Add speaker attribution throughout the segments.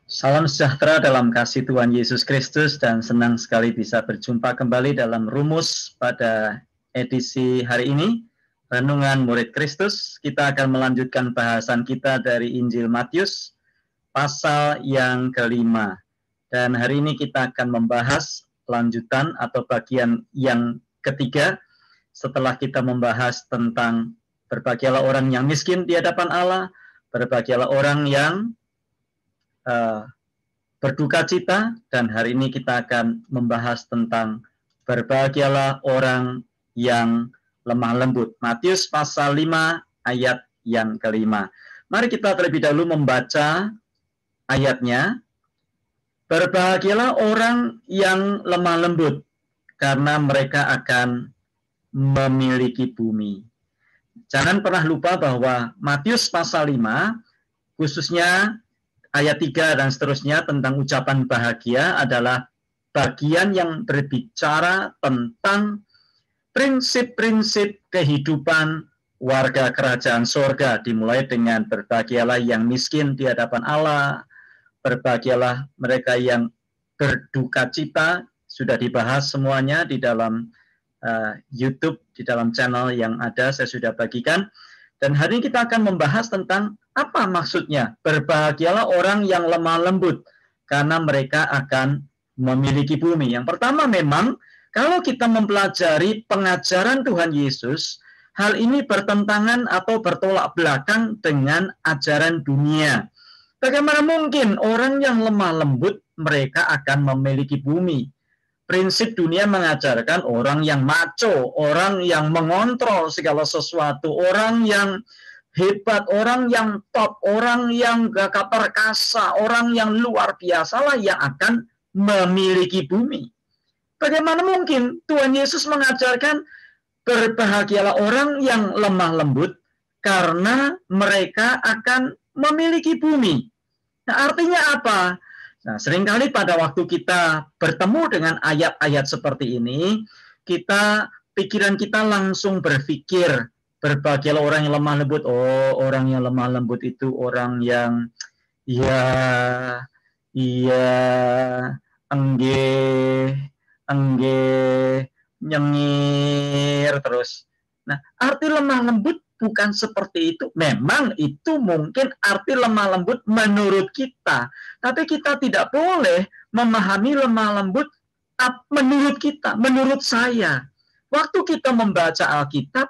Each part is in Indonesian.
Speaker 1: Salam sejahtera dalam kasih Tuhan Yesus Kristus dan senang sekali bisa berjumpa kembali dalam Rumus pada edisi hari ini, Renungan Murid Kristus. Kita akan melanjutkan bahasan kita dari Injil Matius, pasal yang kelima. Dan hari ini kita akan membahas lanjutan atau bagian yang ketiga, setelah kita membahas tentang berbahagialah orang yang miskin di hadapan Allah, berbahagialah orang yang berduka cita, dan hari ini kita akan membahas tentang berbahagialah orang yang lemah lembut. Matius pasal 5 ayat yang kelima. Mari kita terlebih dahulu membaca ayatnya. Berbahagialah orang yang lemah lembut, karena mereka akan memiliki bumi. Jangan pernah lupa bahwa Matius pasal 5, khususnya ayat 3 dan seterusnya tentang ucapan bahagia adalah bagian yang berbicara tentang prinsip-prinsip kehidupan warga kerajaan sorga, dimulai dengan berbahagialah yang miskin di hadapan Allah, berbahagialah mereka yang berduka cita, sudah dibahas semuanya di dalam YouTube, di dalam channel yang ada, saya sudah bagikan. Dan hari ini kita akan membahas tentang apa maksudnya berbahagialah orang yang lemah lembut, karena mereka akan memiliki bumi. Yang pertama, memang kalau kita mempelajari pengajaran Tuhan Yesus, hal ini bertentangan atau bertolak belakang dengan ajaran dunia. Bagaimana mungkin orang yang lemah lembut mereka akan memiliki bumi? Prinsip dunia mengajarkan orang yang maco, orang yang mengontrol segala sesuatu, orang yang hebat, orang yang top, orang yang gagah perkasa, orang yang luar biasa lah yang akan memiliki bumi. Bagaimana mungkin Tuhan Yesus mengajarkan berbahagialah orang yang lemah lembut karena mereka akan memiliki bumi. Nah, artinya apa? Nah, seringkali pada waktu kita bertemu dengan ayat-ayat seperti ini, pikiran kita langsung berpikir, berbahagialah orang yang lemah lembut. Oh, orang yang lemah lembut itu orang yang enggih, nyengir terus. Nah, arti lemah lembut bukan seperti itu. Memang itu mungkin arti lemah lembut menurut kita. Tapi kita tidak boleh memahami lemah lembut menurut kita, menurut saya. Waktu kita membaca Alkitab,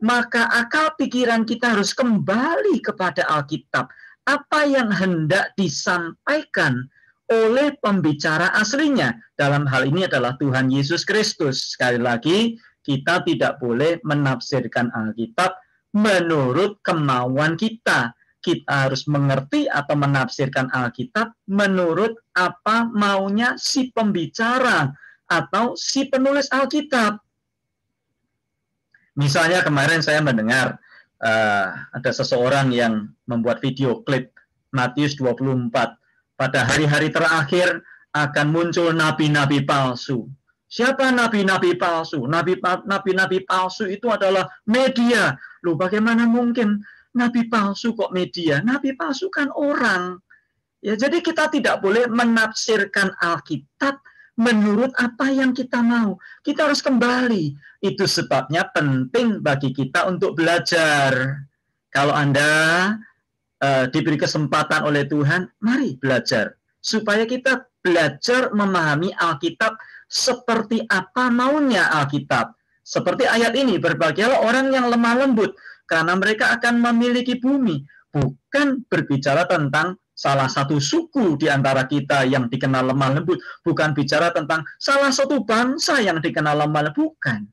Speaker 1: maka akal pikiran kita harus kembali kepada Alkitab. Apa yang hendak disampaikan oleh pembicara aslinya. Dalam hal ini adalah Tuhan Yesus Kristus. Sekali lagi, kita tidak boleh menafsirkan Alkitab menurut kemauan kita. Kita harus mengerti atau menafsirkan Alkitab menurut apa maunya si pembicara atau si penulis Alkitab. Misalnya kemarin saya mendengar ada seseorang yang membuat video klip Matius 24. Pada hari-hari terakhir akan muncul nabi-nabi palsu. Siapa nabi-nabi palsu? Nabi-nabi palsu itu adalah media. Loh, bagaimana mungkin nabi palsu kok media? Nabi palsu kan orang. Ya, jadi kita tidak boleh menafsirkan Alkitab menurut apa yang kita mau. Kita harus kembali. Itu sebabnya penting bagi kita untuk belajar. Kalau Anda diberi kesempatan oleh Tuhan, mari belajar. Supaya kita belajar memahami Alkitab seperti apa maunya Alkitab. Seperti ayat ini, berbahagialah orang yang lemah lembut, karena mereka akan memiliki bumi. Bukan berbicara tentang salah satu suku di antara kita yang dikenal lemah lembut. Bukan bicara tentang salah satu bangsa yang dikenal lemah lembut. Bukan.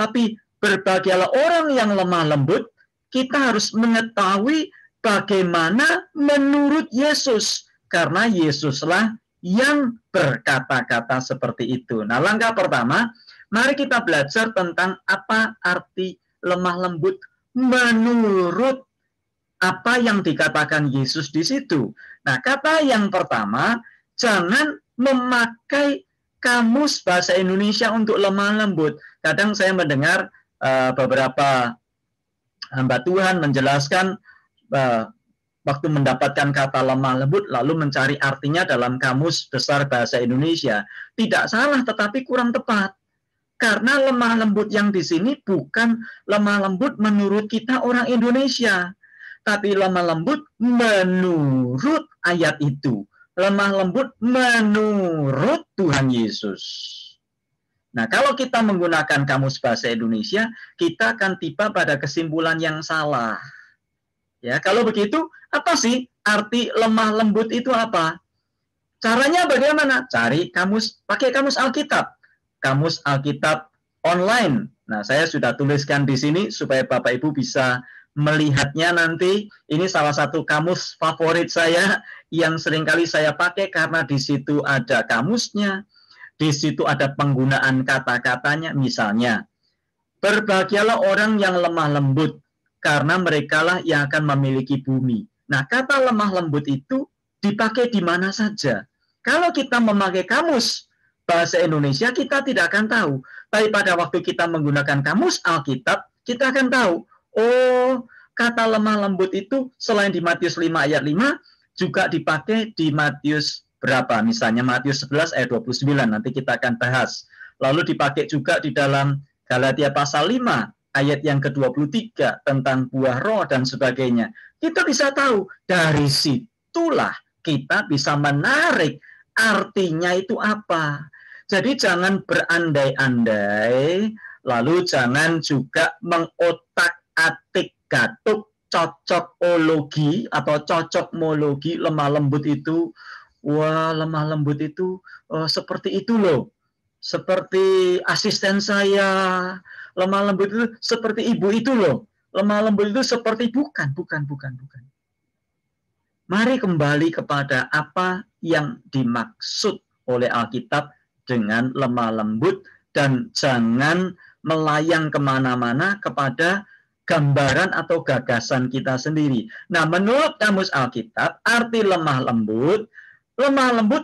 Speaker 1: Tapi berbahagialah orang yang lemah lembut, kita harus mengetahui bagaimana menurut Yesus. Karena Yesuslah yang berkata-kata seperti itu. Nah, langkah pertama, mari kita belajar tentang apa arti lemah lembut menurut apa yang dikatakan Yesus di situ. Nah, kata yang pertama, jangan memakai kamus bahasa Indonesia untuk lemah lembut. Kadang saya mendengar beberapa hamba Tuhan menjelaskan waktu mendapatkan kata lemah lembut lalu mencari artinya dalam Kamus Besar Bahasa Indonesia. Tidak salah, tetapi kurang tepat. Karena lemah lembut yang di sini bukan lemah lembut menurut kita orang Indonesia, tapi lemah lembut menurut ayat itu. Lemah lembut menurut Tuhan Yesus. Nah, kalau kita menggunakan Kamus Bahasa Indonesia, kita akan tiba pada kesimpulan yang salah. Ya, kalau begitu, apa sih arti lemah lembut itu apa? Caranya bagaimana? Cari kamus, pakai kamus Alkitab. Kamus Alkitab online. Nah, saya sudah tuliskan di sini supaya Bapak Ibu bisa melihatnya nanti. Ini salah satu kamus favorit saya yang seringkali saya pakai karena di situ ada kamusnya, di situ ada penggunaan kata-katanya. Misalnya, berbahagialah orang yang lemah lembut, karena merekalah yang akan memiliki bumi. Nah, kata lemah lembut itu dipakai di mana saja. Kalau kita memakai kamus bahasa Indonesia, kita tidak akan tahu. Tapi pada waktu kita menggunakan kamus Alkitab, kita akan tahu, oh, kata lemah lembut itu selain di Matius 5 ayat 5, juga dipakai di Matius berapa? Misalnya Matius 11 ayat 29, nanti kita akan bahas. Lalu dipakai juga di dalam Galatia pasal 5 ayat yang ke-23 tentang buah roh dan sebagainya. Kita bisa tahu, dari situlah kita bisa menarik artinya itu apa. Jadi jangan berandai-andai, lalu jangan juga mengotak-atik gatuk cocokologi atau cocokmologi lemah lembut itu. Wah, lemah lembut itu seperti itu loh. Seperti asisten saya. Lemah lembut itu seperti ibu itu loh. Lemah lembut itu seperti bukan. Mari kembali kepada apa yang dimaksud oleh Alkitab dengan lemah lembut dan jangan melayang kemana-mana kepada gambaran atau gagasan kita sendiri. Nah, menurut Kamus Alkitab, arti lemah lembut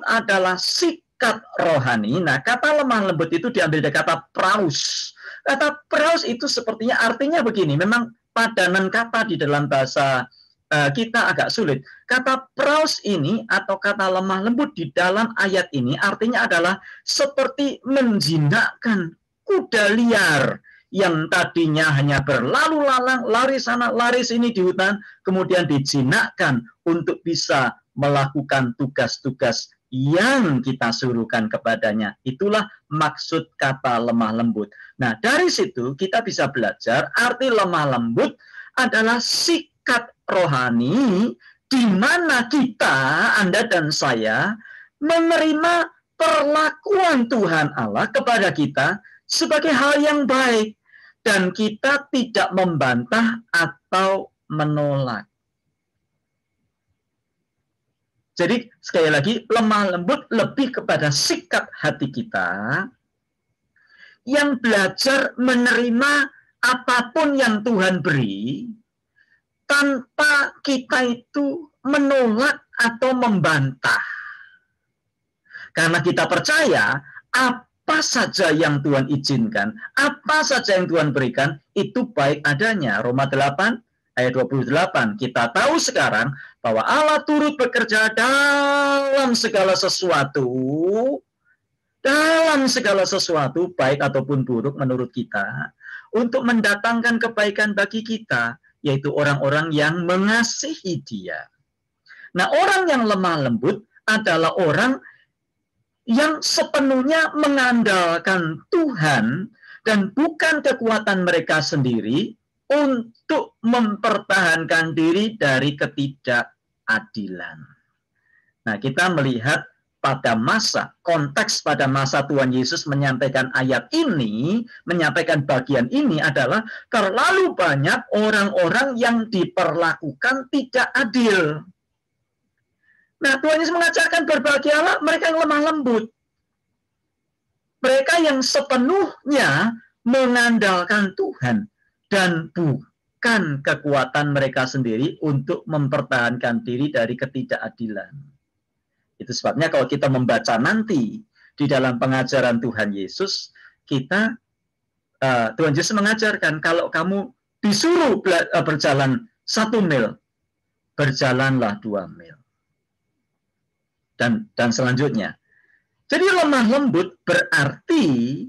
Speaker 1: adalah sikap rohani. Nah, kata lemah lembut itu diambil dari kata praus. Kata praus itu sepertinya artinya begini, memang padanan kata di dalam bahasa kita agak sulit. Kata praus ini atau kata lemah lembut di dalam ayat ini artinya adalah seperti menjinakkan kuda liar yang tadinya hanya berlalu lalang, lari sana, lari sini di hutan, kemudian dijinakkan untuk bisa melakukan tugas-tugas yang kita suruhkan kepadanya. Itulah maksud kata lemah lembut. Nah, dari situ kita bisa belajar arti lemah lembut adalah sikap rohani di mana kita, Anda dan saya, menerima perlakuan Tuhan Allah kepada kita sebagai hal yang baik dan kita tidak membantah atau menolak. Jadi sekali lagi, lemah lembut lebih kepada sikap hati kita yang belajar menerima apapun yang Tuhan beri tanpa kita itu menolak atau membantah. Karena kita percaya apa saja yang Tuhan izinkan, apa saja yang Tuhan berikan, itu baik adanya. Roma 8 ayat 28. Kita tahu sekarang bahwa Allah turut bekerja dalam segala sesuatu, baik ataupun buruk menurut kita, untuk mendatangkan kebaikan bagi kita, yaitu orang-orang yang mengasihi Dia. Nah, orang yang lemah lembut adalah orang yang sepenuhnya mengandalkan Tuhan dan bukan kekuatan mereka sendiri untuk mempertahankan diri dari ketidakadilan. Nah, kita melihat pada konteks pada masa Tuhan Yesus menyampaikan ayat ini, menyampaikan bagian ini adalah terlalu banyak orang-orang yang diperlakukan tidak adil. Nah, Tuhan Yesus mengajarkan berbahagialah mereka yang lemah lembut. Mereka yang sepenuhnya mengandalkan Tuhan dan bukan kekuatan mereka sendiri untuk mempertahankan diri dari ketidakadilan. Itu sebabnya kalau kita membaca nanti di dalam pengajaran Tuhan Yesus, Tuhan Yesus mengajarkan kalau kamu disuruh berjalan 1 mil, berjalanlah 2 mil. Dan selanjutnya. Jadi lemah lembut berarti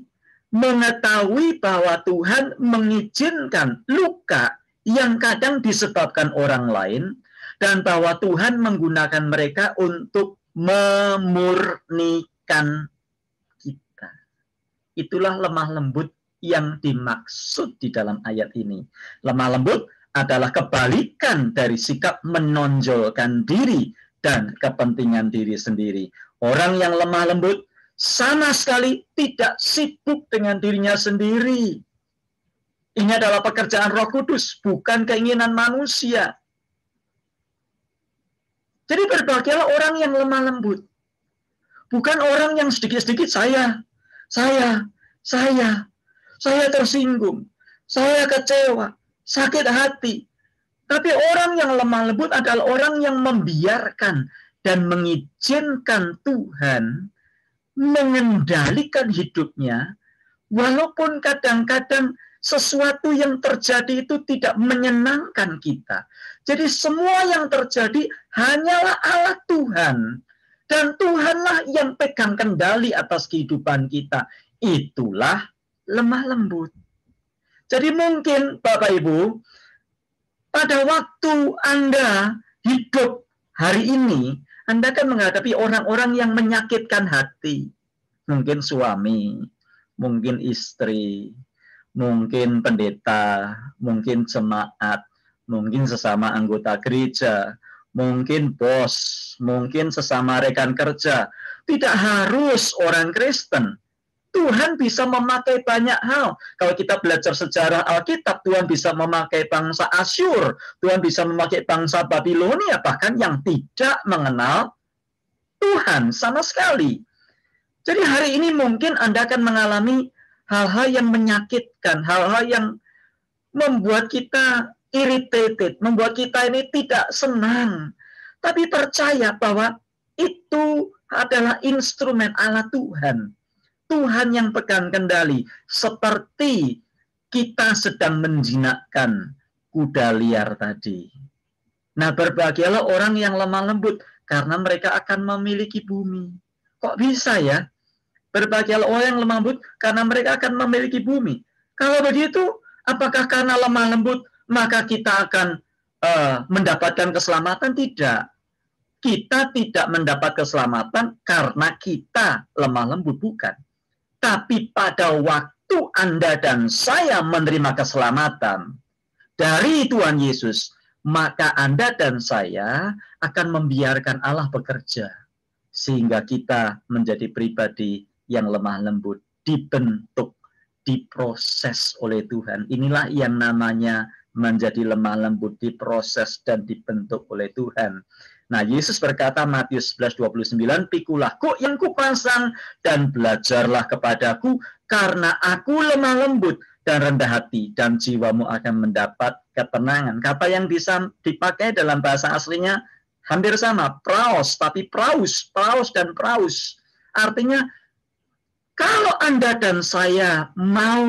Speaker 1: mengetahui bahwa Tuhan mengizinkan luka yang kadang disebabkan orang lain, dan bahwa Tuhan menggunakan mereka untuk memurnikan kita. Itulah lemah lembut yang dimaksud di dalam ayat ini. Lemah lembut adalah kebalikan dari sikap menonjolkan diri dan kepentingan diri sendiri. Orang yang lemah lembut sama sekali tidak sibuk dengan dirinya sendiri. Ini adalah pekerjaan Roh Kudus, bukan keinginan manusia. Jadi berbahagialah orang yang lemah lembut. Bukan orang yang sedikit-sedikit saya tersinggung, saya kecewa, sakit hati. Tapi orang yang lemah lembut adalah orang yang membiarkan dan mengizinkan Tuhan mengendalikan hidupnya, walaupun kadang-kadang sesuatu yang terjadi itu tidak menyenangkan kita. Jadi semua yang terjadi hanyalah Allah Tuhan. Dan Tuhanlah yang pegang kendali atas kehidupan kita. Itulah lemah lembut. Jadi mungkin Bapak Ibu, pada waktu Anda hidup hari ini, Anda kan menghadapi orang-orang yang menyakitkan hati. Mungkin suami, mungkin istri, mungkin pendeta, mungkin jemaat, mungkin sesama anggota gereja, mungkin bos, mungkin sesama rekan kerja. Tidak harus orang Kristen. Tuhan bisa memakai banyak hal. Kalau kita belajar sejarah Alkitab, Tuhan bisa memakai bangsa Asyur, Tuhan bisa memakai bangsa Babilonia, bahkan yang tidak mengenal Tuhan sama sekali. Jadi hari ini mungkin Anda akan mengalami hal-hal yang menyakitkan, hal-hal yang membuat kita irritated, membuat kita ini tidak senang. Tapi percaya bahwa itu adalah instrumen Allah Tuhan. Tuhan yang pegang kendali, seperti kita sedang menjinakkan kuda liar tadi. Nah, berbahagialah orang yang lemah lembut, karena mereka akan memiliki bumi. Kok bisa ya? Berbahagialah orang yang lemah lembut, karena mereka akan memiliki bumi. Kalau begitu, apakah karena lemah lembut, maka kita akan mendapatkan keselamatan? Tidak. Kita tidak mendapat keselamatan karena kita lemah lembut, bukan. Tapi pada waktu Anda dan saya menerima keselamatan dari Tuhan Yesus, maka Anda dan saya akan membiarkan Allah bekerja. Sehingga kita menjadi pribadi yang lemah lembut, dibentuk, diproses oleh Tuhan. Inilah yang namanya menjadi lemah lembut, diproses dan dibentuk oleh Tuhan. Nah, Yesus berkata Matius 11:29, "Pikulah kuk yang kupasang dan belajarlah kepadaku, karena aku lemah lembut dan rendah hati, dan jiwamu akan mendapat ketenangan." Kata yang bisa dipakai dalam bahasa aslinya hampir sama, praos, tapi praus dan praus. Artinya, kalau Anda dan saya mau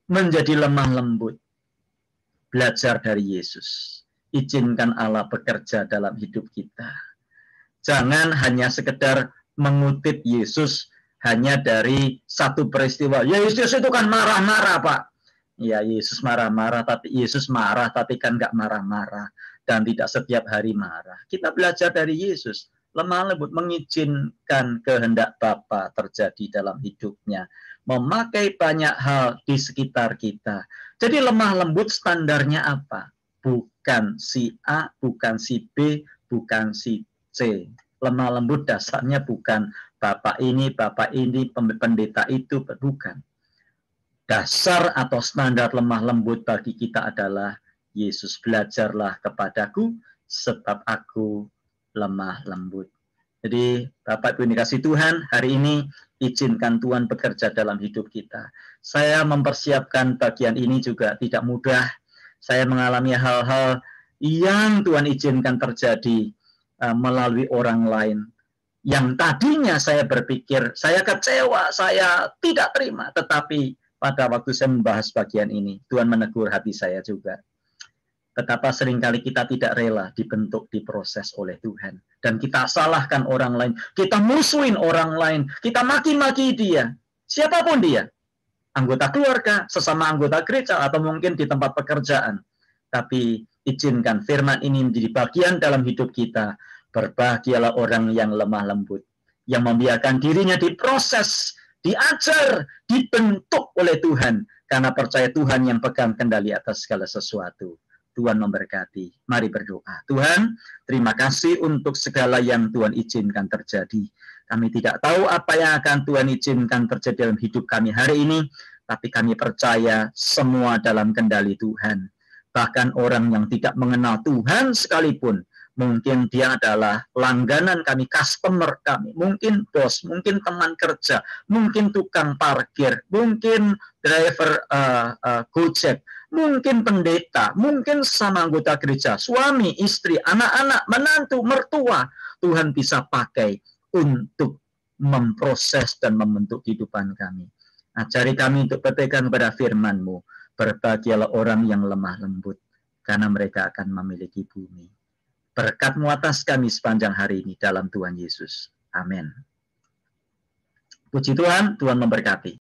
Speaker 1: menjadi lemah lembut, belajar dari Yesus. Izinkan Allah bekerja dalam hidup kita. Jangan hanya sekedar mengutip Yesus hanya dari satu peristiwa. Ya, Yesus itu kan marah-marah, Pak. Ya, Yesus marah-marah, tapi Yesus marah, tapi kan nggak marah-marah. Dan tidak setiap hari marah. Kita belajar dari Yesus. Lemah lembut, mengizinkan kehendak Bapa terjadi dalam hidupnya. Memakai banyak hal di sekitar kita. Jadi lemah lembut standarnya apa? Bukan si A, bukan si B, bukan si C. Lemah lembut dasarnya bukan bapak ini, pendeta itu, bukan. Dasar atau standar lemah lembut bagi kita adalah Yesus. Belajarlah kepadaku, sebab aku lemah lembut. Jadi Bapak Ibu dikasih Tuhan, hari ini izinkan Tuhan bekerja dalam hidup kita. Saya mempersiapkan bagian ini juga tidak mudah. Saya mengalami hal-hal yang Tuhan izinkan terjadi melalui orang lain. Yang tadinya saya berpikir, saya kecewa, saya tidak terima. Tetapi pada waktu saya membahas bagian ini, Tuhan menegur hati saya juga. Betapa seringkali kita tidak rela dibentuk, diproses oleh Tuhan. Dan kita salahkan orang lain. Kita musuhin orang lain. Kita maki-maki dia. Siapapun dia. Anggota keluarga, sesama anggota gereja, atau mungkin di tempat pekerjaan. Tapi izinkan firman ini menjadi bagian dalam hidup kita. Berbahagialah orang yang lemah lembut. Yang membiarkan dirinya diproses, diajar, dibentuk oleh Tuhan. Karena percaya Tuhan yang pegang kendali atas segala sesuatu. Tuhan memberkati. Mari berdoa. Tuhan, terima kasih untuk segala yang Tuhan izinkan terjadi. Kami tidak tahu apa yang akan Tuhan izinkan terjadi dalam hidup kami hari ini, tapi kami percaya semua dalam kendali Tuhan. Bahkan orang yang tidak mengenal Tuhan sekalipun, mungkin dia adalah langganan kami, customer kami, mungkin bos, mungkin teman kerja, mungkin tukang parkir, mungkin driver Gojek, mungkin pendeta, mungkin sama anggota gereja, suami, istri, anak-anak, menantu, mertua. Tuhan bisa pakai untuk memproses dan membentuk kehidupan kami. Ajari kami untuk berpegang pada firman-Mu. Berbahagialah orang yang lemah lembut, karena mereka akan memiliki bumi. Berkat-Mu atas kami sepanjang hari ini dalam Tuhan Yesus. Amin. Puji Tuhan, Tuhan memberkati.